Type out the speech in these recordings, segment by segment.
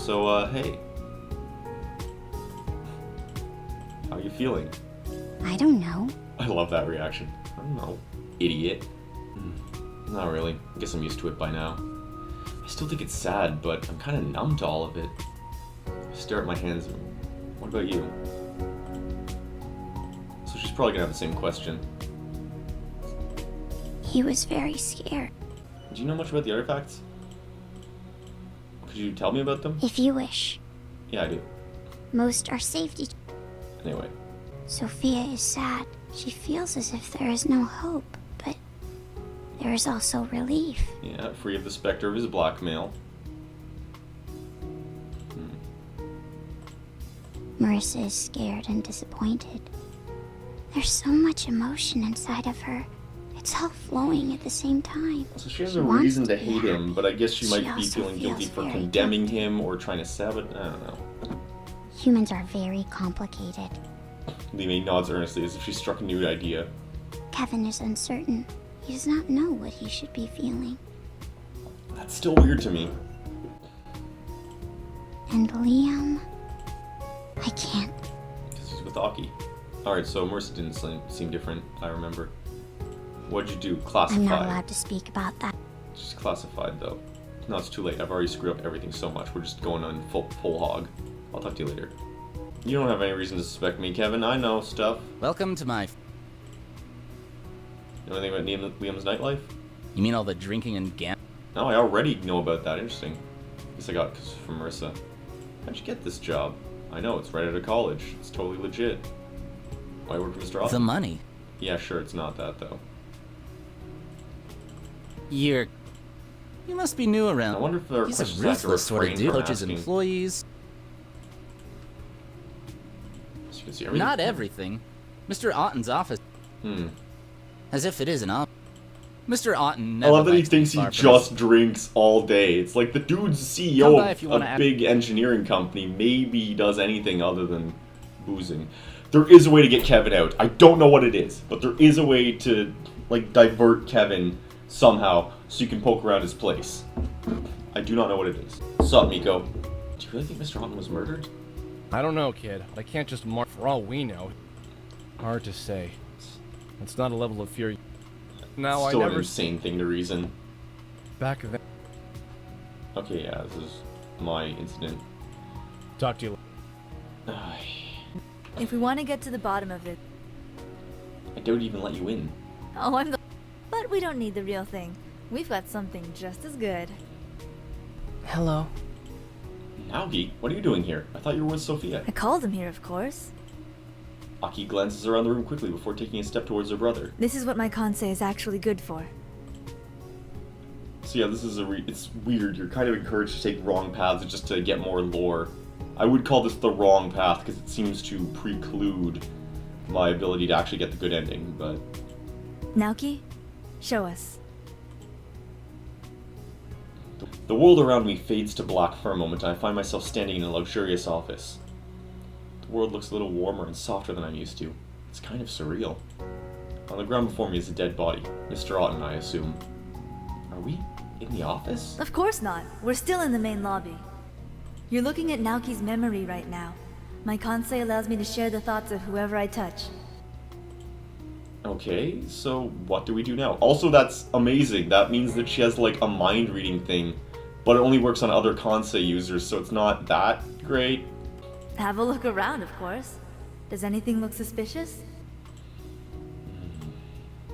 So, hey. How you feeling? I don't know. I love that reaction. I don't know. Idiot. Not really. I guess I'm used to it by now. I still think it's sad, but I'm kind of numb to all of it. I stare at my hands. What about you? So she's probably gonna have the same question. He was very scared. Do you know much about the artifacts? Could you tell me about them? If you wish. Yeah, I do. Most are safety. Anyway. Sophia is sad. She feels as if there is no hope, but there is also relief. Yeah, free of the specter of his blackmail. Marissa is scared and disappointed. There's so much emotion inside of her. It's all flowing at the same time. So she has She a wants reason to be hate him, happy. but I guess she might be also feeling guilty feels for very condemning guilty. him or trying to sabotage. I don't know. Humans are very complicated. Li Mei nods earnestly as if she struck a new idea. Kevin is uncertain. He does not know what he should be feeling. That's still weird to me. And Liam... I can't. Because he's with Aki. Alright, so Marissa didn't seem different, I remember. What'd you do? Classified. I'm not allowed to speak about that. She's classified, though. No, it's too late. I've already screwed up everything so much. We're just going on full hog. I'll talk to you later. You don't have any reason to suspect me, Kevin. I know stuff. Welcome to my... You know anything about Liam's nightlife? You mean all the drinking and gambling? No, I already know about that. Interesting. Guess I got it from Marissa. How'd you get this job? I know, it's right out of college. It's totally legit. Why work for Mr. Otto? The money. Yeah, sure, it's not that, though. You must be new around. I wonder if there are He's questions a I have to ruthless sort of refrain dude. from Coaches asking. employees. So you can see everything. Not everything. Mr. Otten's office. As if it is an op. Mr. Otten I never love that he likes to be thinks he far from just drinks all day. It's like the dude's Come CEO by if you of wanna a add- big engineering company. Maybe he does anything other than boozing. There is a way to get Kevin out. I don't know what it is, but there is a way to, like, divert Kevin somehow so you can poke around his place. I do not know what it is. Sup, Miko? Do you really think Mr. Otten was murdered? I don't know, kid. I can't just mark for all we know. Hard to say. It's not a level of fear. Now, Still I an never insane thing to reason. back then. Okay, yeah, this is my incident. Talk to you. If we want to get to the bottom of it. I don't even let you in. Oh, I'm the... But we don't need the real thing. We've got something just as good. Hello. Naoki, what are you doing here? I thought you were with Sophia. I called him here, of course. Aki glances around the room quickly before taking a step towards her brother. This is what my Kansei is actually good for. So yeah, this is it's weird. You're kind of encouraged to take wrong paths just to get more lore. I would call this the wrong path because it seems to preclude my ability to actually get the good ending, but... Naoki, show us. The world around me fades to black for a moment and I find myself standing in a luxurious office. The world looks a little warmer and softer than I'm used to. It's kind of surreal. On the ground before me is a dead body. Mr. Otten, I assume. Are we in the office? Of course not. We're still in the main lobby. You're looking at Naoki's memory right now. My Kansei allows me to share the thoughts of whoever I touch. Okay, so what do we do now? Also, that's amazing. That means that she has like a mind reading thing, but it only works on other Kansei users, so it's not that great. Have a look around, of course. Does anything look suspicious?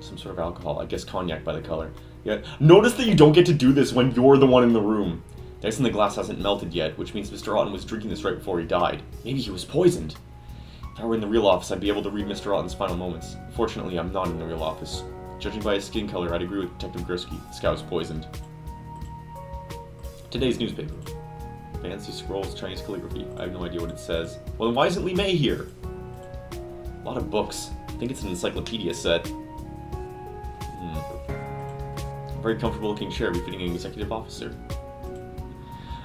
Some sort of alcohol. I guess cognac by the color. Yeah. Notice that you don't get to do this when you're the one in the room. The ice in the glass hasn't melted yet, which means Mr. Otten was drinking this right before he died. Maybe he was poisoned. If I were in the real office, I'd be able to read Mr. Otten's final moments. Fortunately, I'm not in the real office. Judging by his skin color, I'd agree with Detective Gursky. This guy was poisoned. Today's newspaper. Fancy scrolls, Chinese calligraphy. I have no idea what it says. Well, then why isn't Li Mei here? A lot of books. I think it's an encyclopedia set. A very comfortable looking chair befitting an executive officer.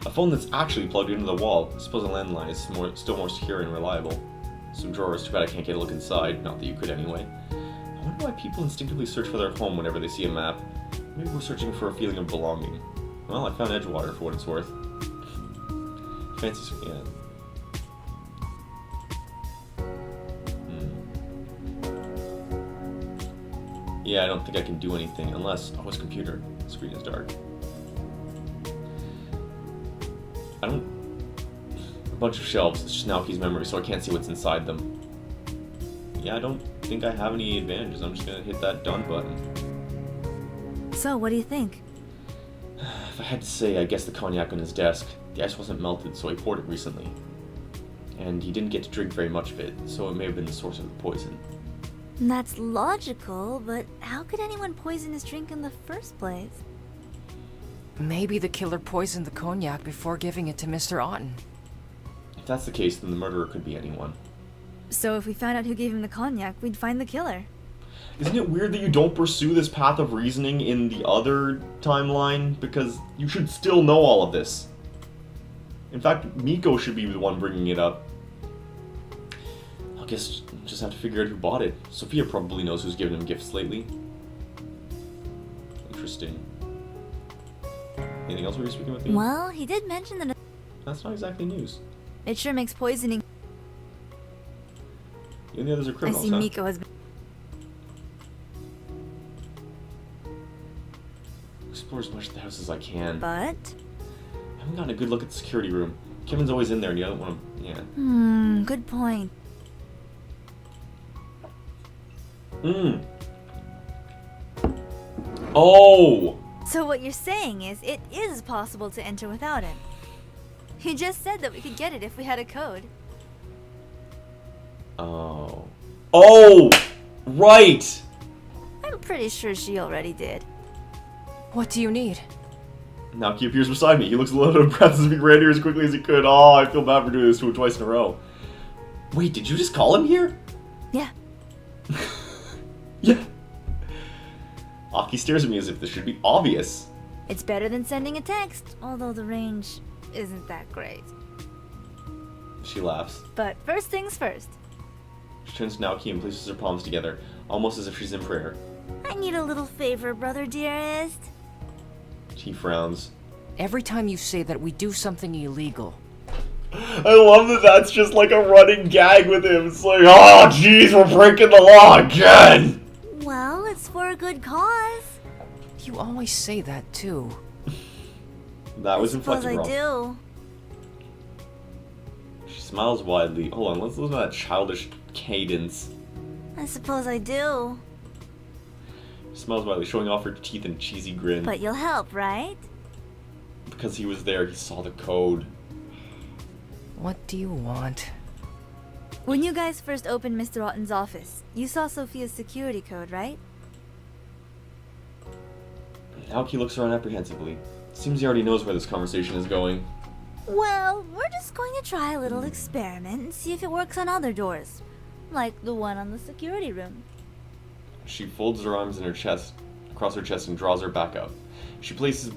A phone that's actually plugged into the wall. I suppose a landline is still more secure and reliable. Some drawers, too bad I can't get a look inside. Not that you could anyway. I wonder why people instinctively search for their home whenever they see a map. Maybe we're searching for a feeling of belonging. Well, I found Edgewater for what it's worth. Fancy, yeah. Yeah, I don't think I can do anything unless... Oh, it's computer. The screen is dark. I don't... A bunch of shelves. It's just Naoki's memory, so I can't see what's inside them. Yeah, I don't think I have any advantages. I'm just gonna hit that done button. So, what do you think? If I had to say, I guess the cognac on his desk. The ice wasn't melted, so he poured it recently. And he didn't get to drink very much of it, so it may have been the source of the poison. That's logical, but how could anyone poison his drink in the first place? Maybe the killer poisoned the cognac before giving it to Mr. Otten. If that's the case, then the murderer could be anyone. So if we found out who gave him the cognac, we'd find the killer. Isn't it weird that you don't pursue this path of reasoning in the other timeline? Because you should still know all of this. In fact, Miko should be the one bringing it up. I guess just have to figure out who bought it. Sophia probably knows who's given him gifts lately. Interesting. Anything else we were speaking about? Well, he did mention that That's not exactly news. it sure makes poisoning. You and the others are I criminals, see huh? Miko has been... Explore as much of the house as I can. But? I haven't gotten a good look at the security room. Kevin's always in there and you don't want to... Yeah. Good point. Oh! So what you're saying is, it is possible to enter without it. You just said that we could get it if we had a code. Oh. Oh! Right! I'm pretty sure she already did. What do you need? Naoki appears beside me. He looks a little out of breath as he ran here as quickly as he could. Oh, I feel bad for doing this to him twice in a row. Wait, did you just call him here? Yeah. Yeah. Aki stares at me as if this should be obvious. It's better than sending a text, although the range isn't that great. She laughs. But first things first. She turns to Naoki and places her palms together, almost as if she's in prayer. I need a little favor, brother dearest. He frowns. Every time you say that we do something illegal. I love that that's just like a running gag with him. It's like, oh, jeez, we're breaking the law again! Well, it's for a good cause. You always say that too. That was Suppose inflected I wrong. do. She smiles widely. Hold on, let's listen to that childish cadence. I suppose I do. She smiles widely, showing off her teeth in a cheesy grin. But you'll help, right? Because he was there, he saw the code. What do you want? When you guys first opened Mr. Otten's office, you saw Sophia's security code, right? Naoki looks around apprehensively. Seems he already knows where this conversation is going. Well, we're just going to try a little experiment and see if it works on other doors. Like the one on the security room. She folds her arms in her chest, across her chest, and draws her back up. She paces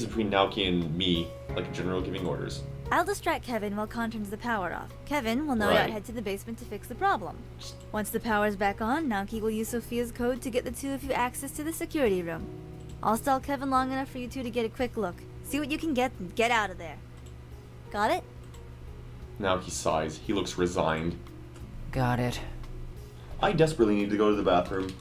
between Naoki and me, like a general giving orders. I'll distract Kevin while Con turns the power off. Kevin will no doubt Right. head to the basement to fix the problem. Once the power's back on, Naoki will use Sophia's code to get the two of you access to the security room. I'll stall Kevin long enough for you two to get a quick look. See what you can get and get out of there. Got it? Naoki sighs. He looks resigned. Got it. I desperately need to go to the bathroom.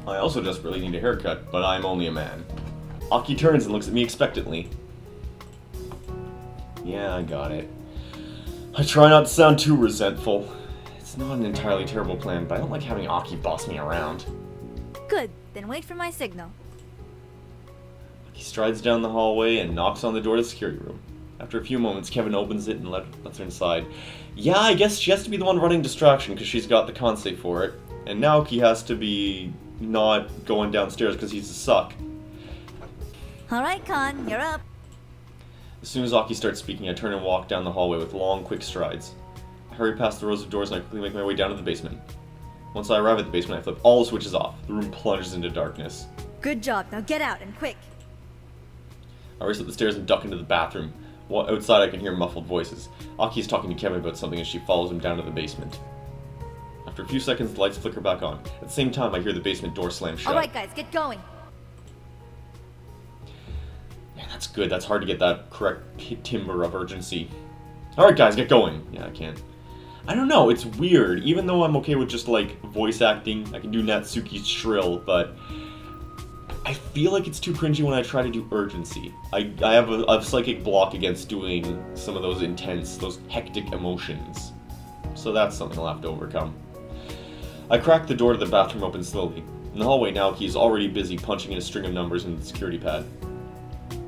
I also desperately need a haircut, but I'm only a man. Aki turns and looks at me expectantly. Yeah, I got it. I try not to sound too resentful. It's not an entirely terrible plan, but I don't like having Aki boss me around. Good. Then wait for my signal. He strides down the hallway and knocks on the door to the security room. After a few moments, Kevin opens it and lets her inside. Yeah, I guess she has to be the one running distraction because she's got the Kansei for it. And Naoki has to be not going downstairs because he's a suck. Alright, Con, you're up. As soon as Aki starts speaking, I turn and walk down the hallway with long, quick strides. I hurry past the rows of doors and I quickly make my way down to the basement. Once I arrive at the basement, I flip all the switches off. The room plunges into darkness. Good job. Now get out and quick. I race up the stairs and duck into the bathroom. Outside, I can hear muffled voices. Aki is talking to Kevin about something as she follows him down to the basement. After a few seconds, the lights flicker back on. At the same time, I hear the basement door slam shut. Alright, guys, get going. That's good. That's hard to get that correct timbre of urgency. Alright guys, get going. Yeah, I can't. I don't know, it's weird. Even though I'm okay with just, like, voice acting, I can do Natsuki's shrill, but I feel like it's too cringy when I try to do urgency. I have a psychic block against doing some of those intense, those hectic emotions. So that's something I'll have to overcome. I crack the door to the bathroom open slowly. In the hallway, Naoki is already busy punching in a string of numbers into the security pad.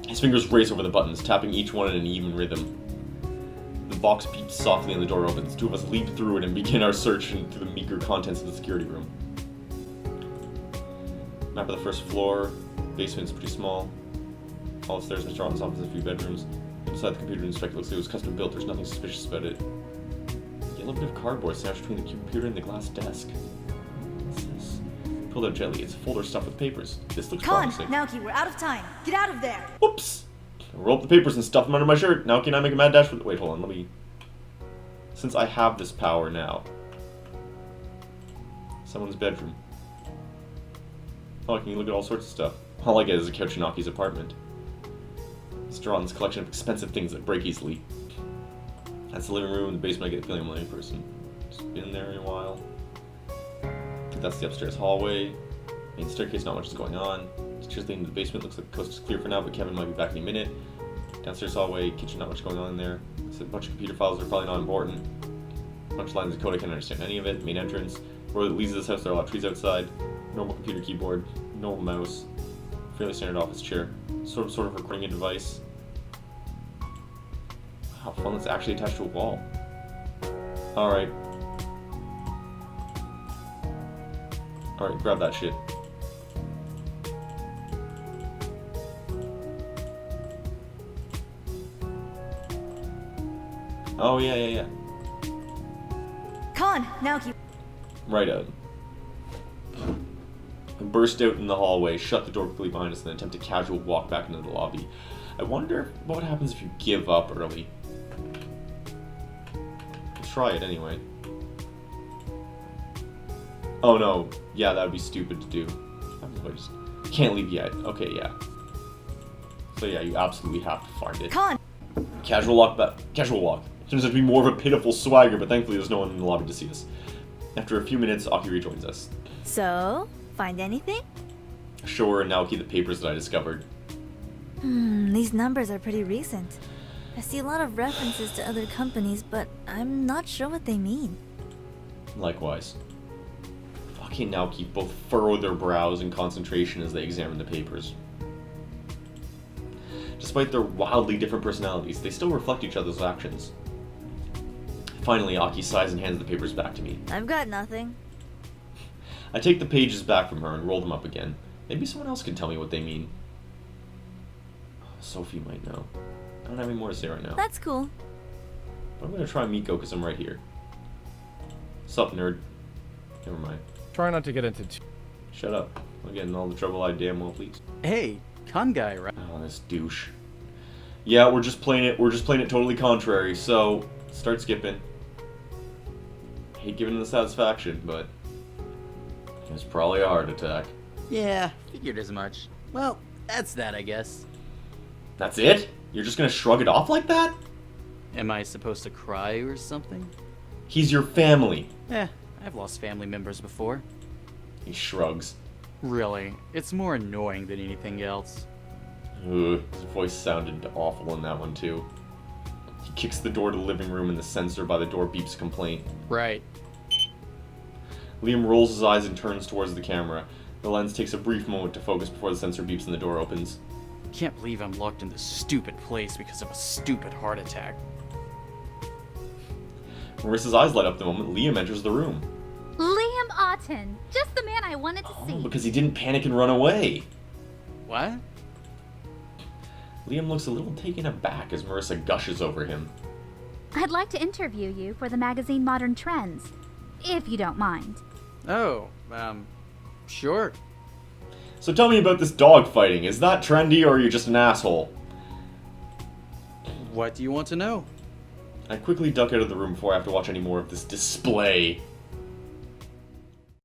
His fingers race over the buttons, tapping each one in an even rhythm. The box beeps softly and the door opens. Two of us leap through it and begin our search into the meager contents of the security room. Map of the first floor. Basement's pretty small. All upstairs, Mr. Otten's office, a few bedrooms. Inside the computer inspector looks like it was custom built. There's nothing suspicious about it. Yellow bit of cardboard sandwiched between the computer and the glass desk. What's this? Pulled out gently. It's a folder stuffed with papers. This looks promising. Naoki, we're out of time. Get out of there. Whoops! I roll up the papers and stuff them under my shirt. Naoki and I make a mad dash for the... Wait, hold on. Let me... Since I have this power now. Someone's bedroom. Oh, I can look at all sorts of stuff. All I get is a couch in Naoki's apartment. Mr. Otten's collection of expensive things that break easily. That's the living room. In the basement, I get the feeling I'm a lame person. Just been there in a while. I think that's the upstairs hallway. Main staircase, not much is going on. Stairs leading to the basement. Looks like the coast is clear for now, but Kevin might be back any minute. Downstairs hallway, kitchen, not much going on in there. It's a bunch of computer files that are probably not important. A bunch of lines of code, I can't understand any of it. Main entrance. Road that leads to this house, there are a lot of trees outside. Normal computer keyboard. Normal mouse. Fairly standard office chair. Sort of recording a device. Wow, fun that's actually attached to a wall. Alright. Alright, grab that shit. Oh, yeah. Con, Naoki. Right out. I burst out in the hallway, shut the door quickly behind us, and then attempt a casual walk back into the lobby. I wonder what happens if you give up early. Let's try it anyway. Oh no. Yeah, that would be stupid to do. Can't leave yet. Okay, yeah. So yeah, you absolutely have to find it. Con. Casual walk back. Casual walk. Turns out to be more of a pitiful swagger, but thankfully there's no one in the lobby to see us. After a few minutes, Aki rejoins us. So, find anything? Sure, and Naoki the papers that I discovered. These numbers are pretty recent. I see a lot of references to other companies, but I'm not sure what they mean. Likewise. Aki and Naoki both furrow their brows in concentration as they examine the papers. Despite their wildly different personalities, they still reflect each other's actions. Finally, Aki sighs and hands the papers back to me. I've got nothing. I take the pages back from her and roll them up again. Maybe someone else can tell me what they mean. Sophie might know. I don't have any more to say right now. That's cool. But I'm gonna try Miko because I'm right here. Sup, nerd? Never mind. Try not to get into Shut up. I'm getting all the trouble I damn well please. Hey, con guy, right? Oh, this douche. Yeah, we're just playing it totally contrary, so start skipping. Hate giving the satisfaction, but it's probably a heart attack. Yeah, figured as much. Well, that's that, I guess. That's it? You're just gonna shrug it off like that? Am I supposed to cry or something? He's your family. I've lost family members before. He shrugs. Really, it's more annoying than anything else. Ugh, his voice sounded awful in that one too. He kicks the door to the living room and the sensor by the door beeps a complaint. Right. Liam rolls his eyes and turns towards the camera. The lens takes a brief moment to focus before the sensor beeps and the door opens. Can't believe I'm locked in this stupid place because of a stupid heart attack. Marissa's eyes light up the moment Liam enters the room. Liam Otten, just the man I wanted to see. Because he didn't panic and run away. What? Liam looks a little taken aback as Marissa gushes over him. I'd like to interview you for the magazine Modern Trends, if you don't mind. Oh, sure. So tell me about this dog fighting. Is that trendy or are you just an asshole? What do you want to know? I quickly duck out of the room before I have to watch any more of this display.